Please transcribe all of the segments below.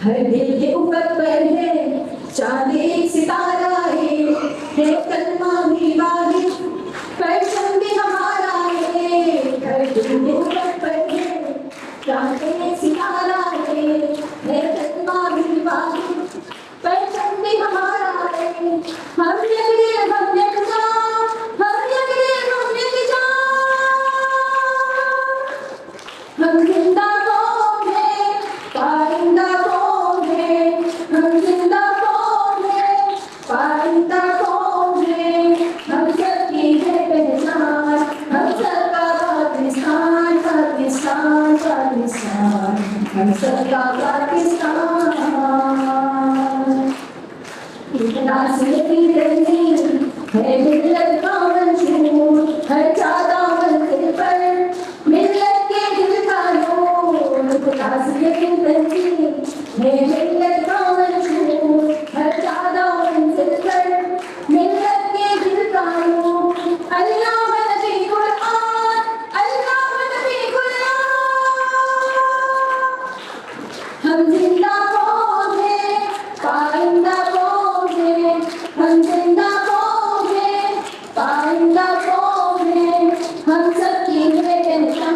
हर दिल के ऊपर पर है चांद एक सितारा है कलमा भी वाहिद परचम भी हमारा है। हर दिल के ऊपर पर है चांद एक सितारा है कलमा भी वाहिद परचम भी हमारा है। हम यकदीर हम यकजा हम यकदीर हम यकजा हम जिंदा कौन है पाइंदा कौन है हम जिंदा कौन है पाइंदा कौन है हम सबकी है पहचान हम सबका पाकिस्तान पाकिस्तान पाकिस्तान हम सबका पाकिस्तान। इतना सिलती रही है मिल्लत का मंशूर हर ज्यादा मंजिल पर मिल्लत के दिल का नूर। इतना सिलती रही है मिल्लत का मंशूर हर ज्यादा मंजिल पर मिल्लत के दिल का नूर। अल्लाह नबी कुरान अल्लाह नबी कुरान हम जिंदा कौन है पाइंदा कौन है हम जिंदा कौन है पाइंदा कौन है हम सबकी है पहचान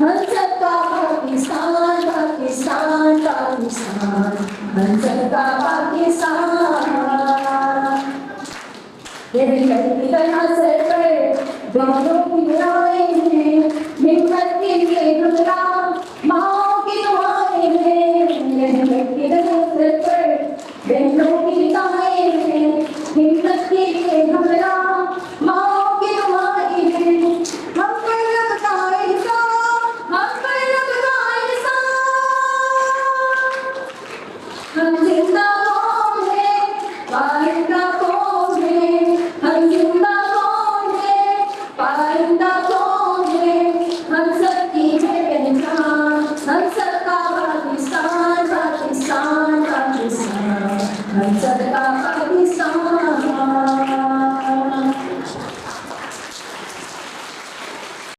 हम सबका पाकिस्तान पाकिस्तान पाकिस्तान हम सबका पाकिस्तान। तेरे कदम तरह सर पर बालों की दुआएं हैं हिम्मत के लिए दुआ माओ की दुआएं हैं। तेरे कदम सर पर बहनों की दुआएं हैं हिम्मत के लिए हमरा माओ की दुआएं हैं। हम पर लगता है हिसाब हम पर लगता है हिसाब हम जिंदा कौन है पाइंदा कौन है हम जिंदा कौन है पाइंदा कौन है हम सबकी है पहचान हम सबका पाकिस्तान पाकिस्तान पाकिस्तान हम सबका पाकिस्तान।